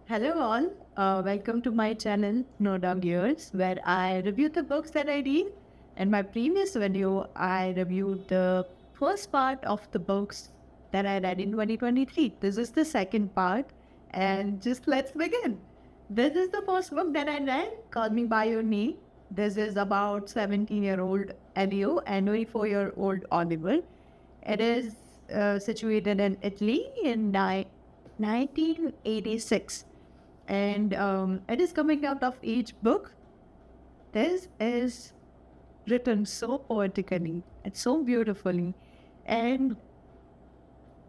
Hello all, welcome to my channel No Dog Years, where I review the books that I read. In my previous video, I reviewed the first part of the books that I read in 2023. This is the second part, and just let's begin. This is the first book that I read, Call Me By Your Name. This is about 17-year-old Elio and 24-year-old Oliver. It is situated in Italy in 1986, and it is coming out of each book. This is written so poetically and so beautifully, and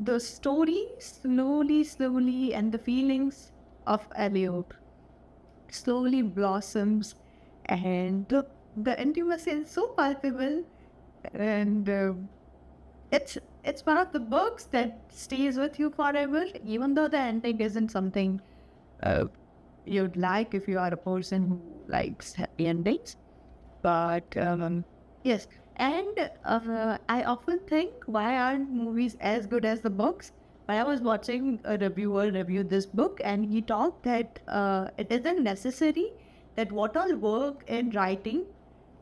the story slowly, and the feelings of Elliot slowly blossoms, and the intimacy is so palpable, and it's one of the books that stays with you forever, even though the ending isn't something uh, you'd like if you are a person who likes happy endings. But yes, and I often think, why aren't movies as good as the books? But I was watching a reviewer review this book, and he talked that it isn't necessary that what all work in writing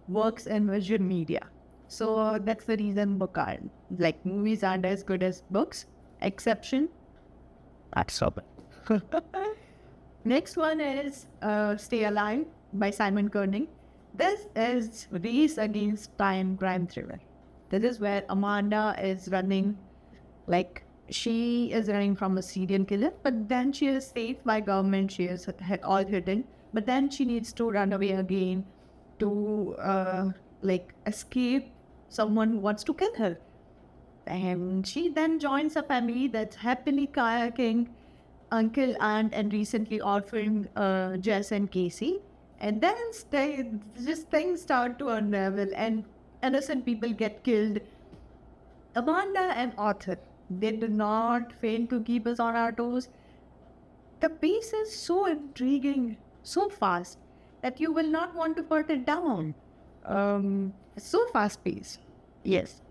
works in visual media. So that's the reason book aren't like movies aren't as good as books. Exception. That's so. Next one is Stay Alive by Simon Koenig. This is Race Against Time crime thriller. This is where Amanda is running, like she is running from a serial killer, but then she is saved by government. She is all hidden, but then she needs to run away again to like escape someone who wants to kill her. And she then joins a family that's happily kayaking, uncle, aunt, and recently orphaned Jess and Casey. And then just things start to unravel, and innocent people get killed. Amanda and Arthur, they do not fail to keep us on our toes. The pace is so intriguing, so fast, that you will not want to put it down. So fast paced. Yes.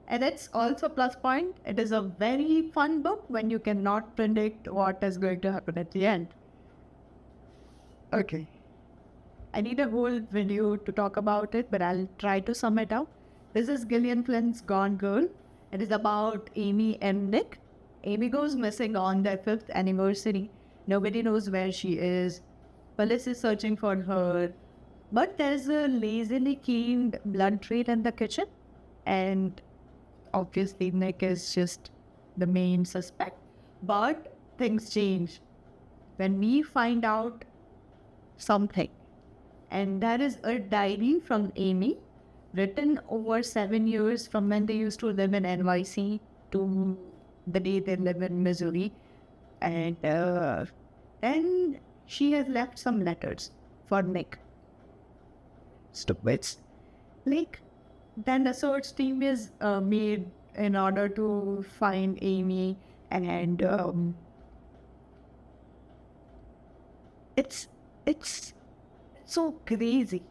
And it's also plus point. It is a very fun book when you cannot predict what is going to happen at the end. Okay. I need a whole video to talk about it, but I'll try to sum it up. This is Gillian Flynn's Gone Girl. It is about Amy and Nick. Amy goes missing on their 5th anniversary. Nobody knows where she is. Police is searching for her. But there's a lazily cleaned blood trail in the kitchen. And obviously Nick is just the main suspect. But things change when we find out something. And that is a diary from Amy, written over 7 years from when they used to live in NYC to the day they live in Missouri. And then she has left some letters for Nick. Stupid. Like, then the search team is made in order to find Amy, and it's so crazy.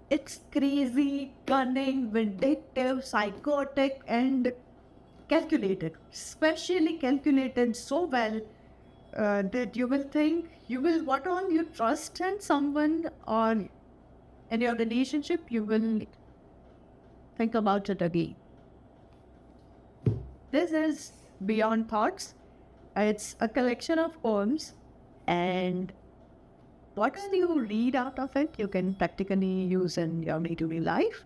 It's crazy, cunning, vindictive, psychotic, and calculated. Especially calculated so well that you will think, what all you trust in someone or in your relationship, you will think about it again. This is Beyond Thoughts. It's a collection of poems, and whatever you read out of it, you can practically use in your day-to-day life.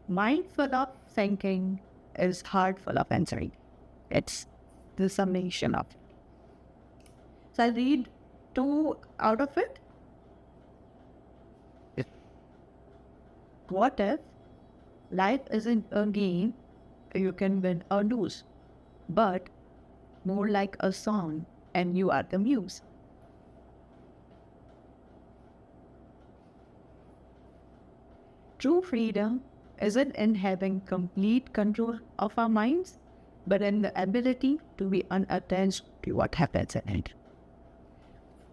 Mindful of thinking is heartful of answering. It's the summation of it. So I'll read 2 out of it. What if life isn't a game you can win or lose, but more like a song and you are the muse? True freedom isn't in having complete control of our minds, but in the ability to be unattached to what happens in it.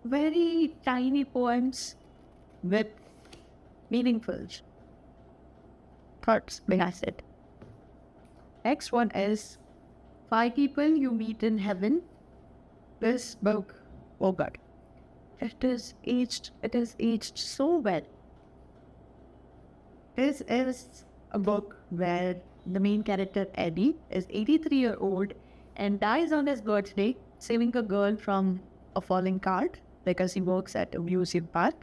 Very tiny poems with meaningful thoughts behind it. Next one is 5 people you meet in heaven. This book, oh God, it is aged so well. This is a book where the main character Eddie is 83-year-old and dies on his birthday, saving a girl from a falling cart because he works at a amusement park.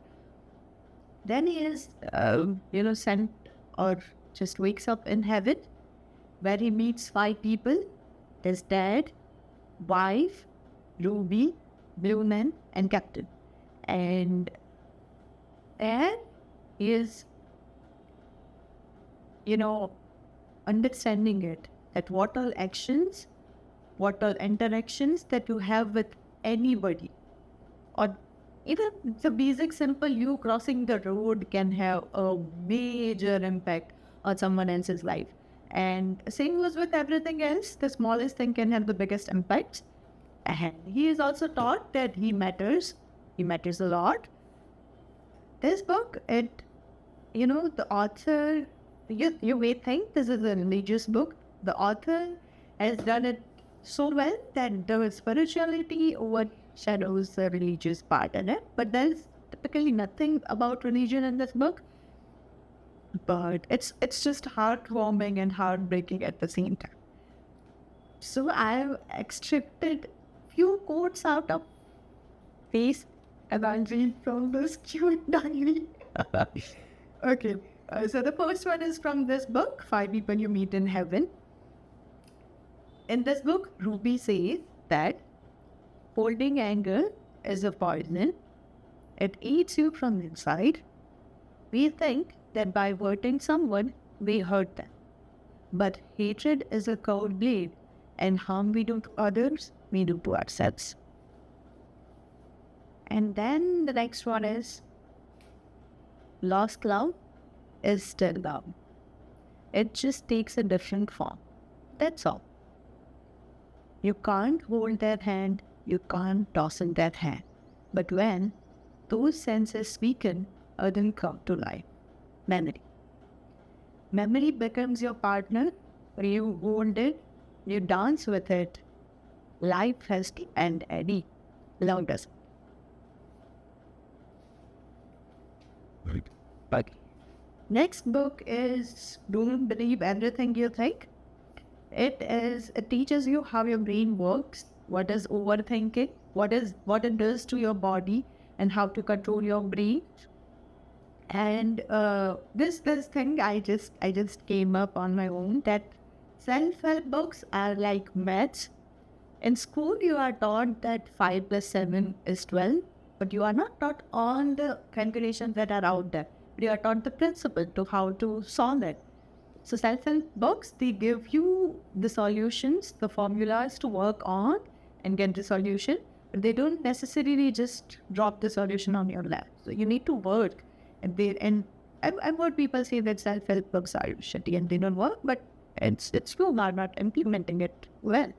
Then he is, sent or just wakes up in heaven where he meets five people: his dad, wife, Ruby, Blue Man, and Captain. And there he is, understanding it, that what all actions, what all interactions that you have with anybody, or even the basic simple you crossing the road can have a major impact on someone else's life. And same was with everything else. The smallest thing can have the biggest impact. And he is also taught that he matters. He matters a lot. This book, the author, you may think this is a religious book. The author has done it so well that the spirituality overshadows the religious part in it. But there's typically nothing about religion in this book. But it's just heartwarming and heartbreaking at the same time. So I've extracted few quotes out of face and I'll read from this cute diary. Okay, so the first one is from this book, Five People You Meet in Heaven. In this book, Ruby says that holding anger is a poison. It eats you from inside. We think that by hurting someone, we hurt them. But hatred is a cold blade, and harm we do to others, we do to ourselves. And then the next one is, lost love is still love. It just takes a different form. That's all. You can't hold their hand, you can't toss in their hand. But when those senses weaken, then come to life. Memory. Memory becomes your partner. You hold it, you dance with it. Life has to end, Eddie. Love doesn't. Right. Next book is Don't Believe Everything You Think. It teaches you how your brain works, what is overthinking, what it does to your body, and how to control your brain. And this thing I just came up on my own, that self-help books are like maths. In school, you are taught that 5 plus 7 is 12, but you are not taught all the calculations that are out there. But you are taught the principle to how to solve it. So self-help books, they give you the solutions, the formulas to work on and get the solution. But they don't necessarily just drop the solution on your lap. So you need to work. I've heard people say that self-help books are shitty and they don't work, but it's true, are not implementing it well.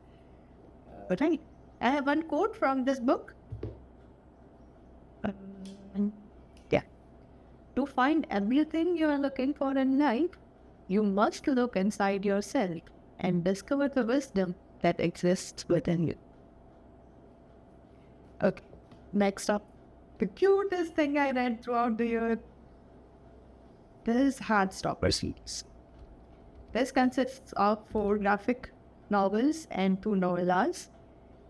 But right, I have one quote from this book. To find everything you are looking for in life, you must look inside yourself and discover the wisdom that exists within you. Okay, next up, the cutest thing I read throughout the year. This is Heartstopper series. This consists of 4 graphic novels and 2 novellas.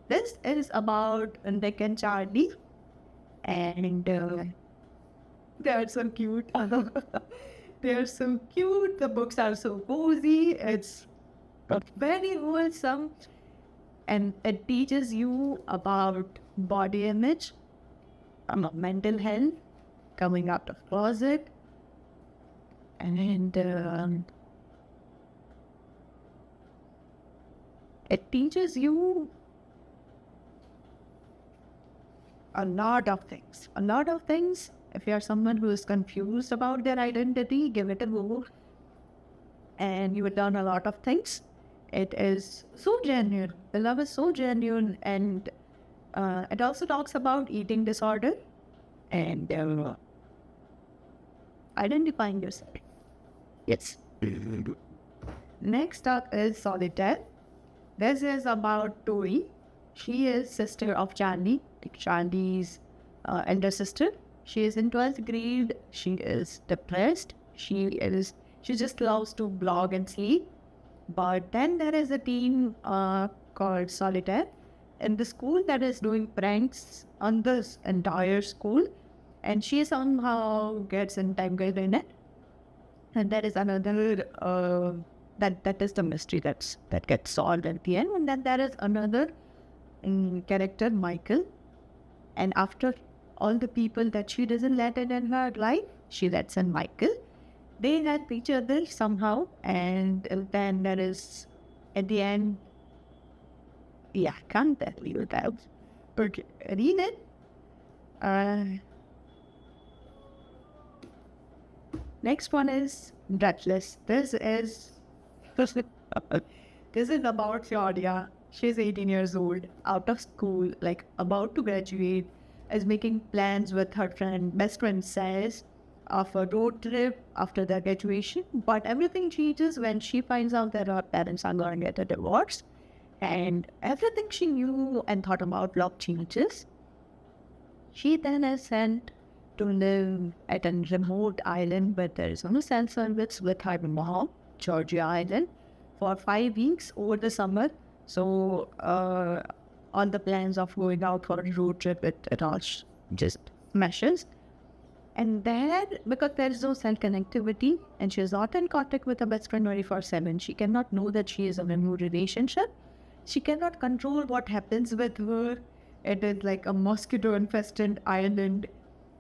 This is about Nick and Charlie, and they are so cute. They are so cute. The books are so cozy. It's very wholesome, and it teaches you about body image, mental health, coming out of closet, and it teaches you a lot of things. If you are someone who is confused about their identity, give it a go and you will learn a lot of things. It is so genuine. The love is so genuine, and it also talks about eating disorder and identifying yourself. Yes. Next up is Solitaire. This is about Tori. She is sister of Charlie, like Charlie's elder sister. She is in 12th grade. She is depressed. She just loves to blog and sleep. But then there is a team called Solitaire in the school that is doing pranks on this entire school, and she somehow gets entangled in it. And there is another that is the mystery that gets solved at the end. And then there is another character, Michael. And after all the people that she doesn't let in her life, she lets in Michael. They help each other somehow, and then there is at the end. Yeah, I can't tell you that. Okay, read it. Next one is Breathless. This is about Claudia. She's 18 years old, out of school, like about to graduate, is making plans with her best friend says, of a road trip after their graduation. But everything changes when she finds out that her parents are going to get a divorce. And everything she knew and thought about love changes. She then is sent to live at a remote island where there is no cell service with her mom, Georgia Island, for 5 weeks over the summer. So, on the plans of going out for a road trip, it all just smashes. And there, because there is no cell connectivity and she is not in contact with her best friend 24/7, she cannot know that she is in a new relationship. She cannot control what happens with her. It is like a mosquito-infested island.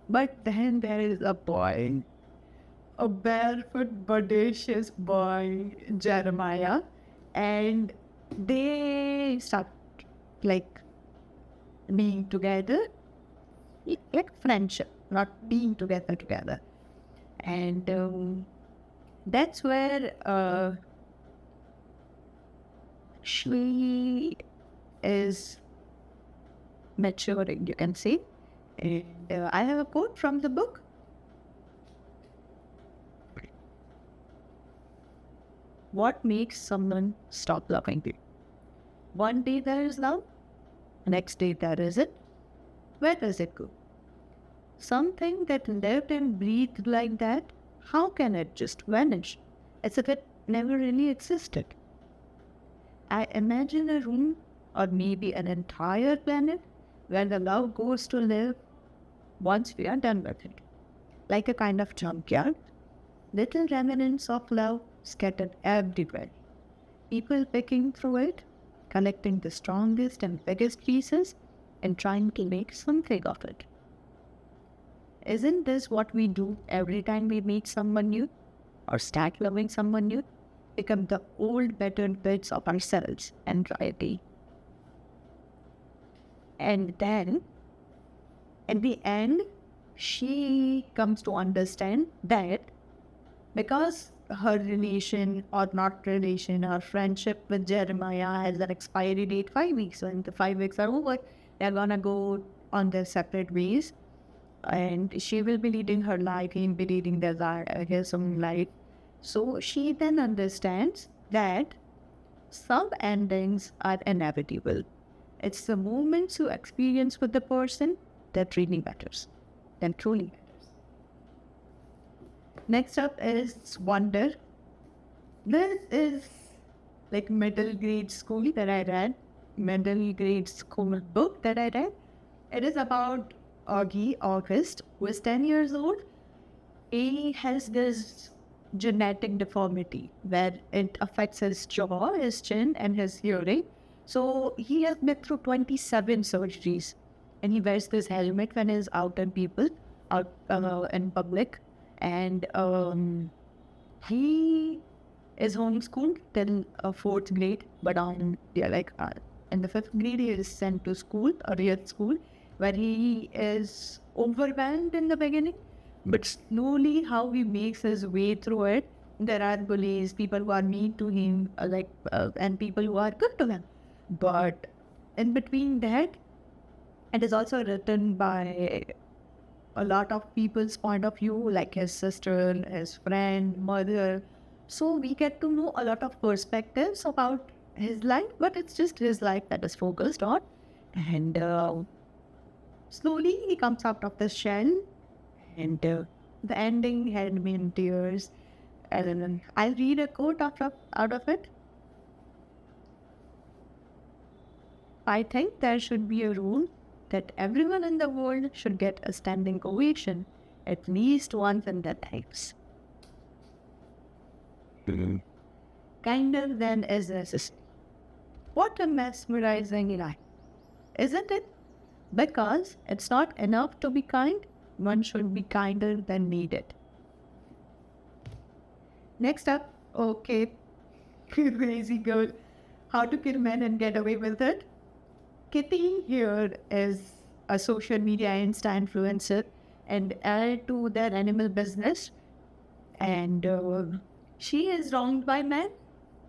But then there is a boy, a barefoot, bodacious boy, Jeremiah, and they start like being together, like friendship, not being together. And that's where she is maturing, you can say. And I have a quote from the book. What makes someone stop loving you? One day there is love, next day there isn't. Where does it go? Something that lived and breathed like that, how can it just vanish? As if it never really existed. I imagine a room, or maybe an entire planet, where the love goes to live once we are done with it. Like a kind of junkyard, little remnants of love scattered everywhere. People picking through it, collecting the strongest and biggest pieces, and trying to make something of it. Isn't this what we do every time we meet someone new, or start loving someone new? Become the old, battered bits of ourselves and try again. And then, at the end, she comes to understand that because her relation or not relation, her friendship with Jeremiah has an expiry date 5 weeks. When the 5 weeks are over, they're gonna go on their separate ways. And she will be leading her life, he will be leading his own life. So she then understands that some endings are inevitable. It's the moments you experience with the person that really matters, that truly matters. Next up is Wonder. This is like middle grade school that I read, middle grade school book that I read. It is about Augie, August, who is 10 years old. He has this genetic deformity where it affects his jaw, his chin, and his hearing. So he has been through 27 surgeries, and he wears this helmet when he's out in in public. And he is homeschooled till 4th grade, but in the 5th grade he is sent to school, a real school, where he is overwhelmed in the beginning, but slowly how he makes his way through it. There are bullies, people who are mean to him, and people who are good to him. But in between that, it is also written by a lot of people's point of view, like his sister, his friend, mother. So we get to know a lot of perspectives about his life, but it's just his life that is focused on. And slowly he comes out of the shell, and the ending had me in tears. And I'll read a quote out of it. I think there should be a rule that everyone in the world should get a standing ovation at least once in their lives. Kinder than is necessary. What a mesmerizing line, isn't it? Because it's not enough to be kind, one should be kinder than needed. Next up, okay, crazy girl. How to kill men and get away with it? Kitty here is a social media Insta influencer and added to their animal business. And she is wronged by men.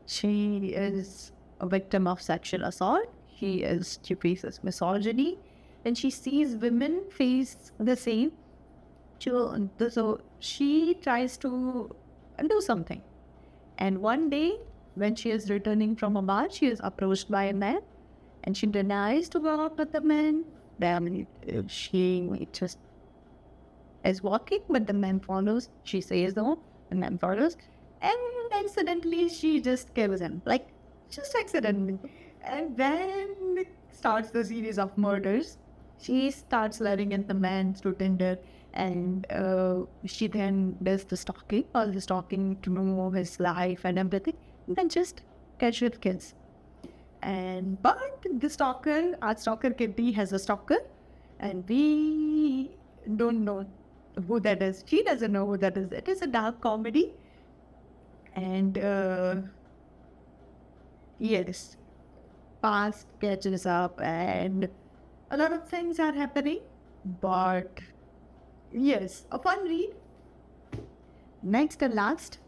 She is a victim of sexual assault. She faces misogyny, and she sees women face the same. So she tries to do something. And one day, when she is returning from a bar, she is approached by a man, and she denies to go out with the man. Then she just is walking, but the man follows. She says no, the man follows, and accidentally she just kills him, like just accidentally. And then starts the series of murders. She starts letting in the man through Tinder, and she then does the stalking, all the stalking to know his life and everything, and then just casual kills. And but our stalker Kitty has a stalker, and we don't know who that is. She doesn't know who that is. It is a dark comedy, and yes, past catches up, and a lot of things are happening. But yes, a fun read. Next and last,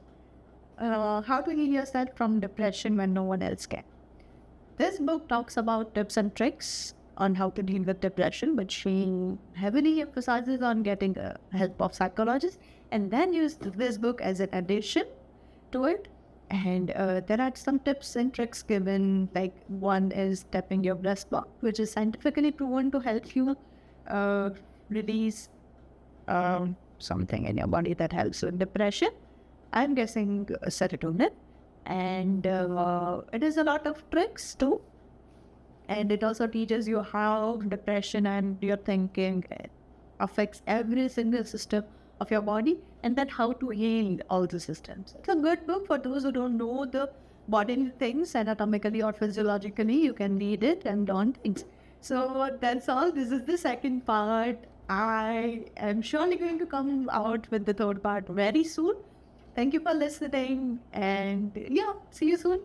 how to heal yourself from depression when no one else can. This book talks about tips and tricks on how to deal with depression, but she heavily emphasizes on getting help of psychologists, and then used this book as an addition to it. And there are some tips and tricks given, like one is tapping your breast bump, which is scientifically proven to help you release something in your body that helps with depression. I'm guessing serotonin. And it is a lot of tricks too. And it also teaches you how depression and your thinking affects every single system of your body, and then how to heal all the systems. It's a good book for those who don't know the bodily things anatomically or physiologically. You can read it and learn things. So that's all. This is the second part. I am surely going to come out with the third part very soon. Thank you for listening, and yeah, see you soon.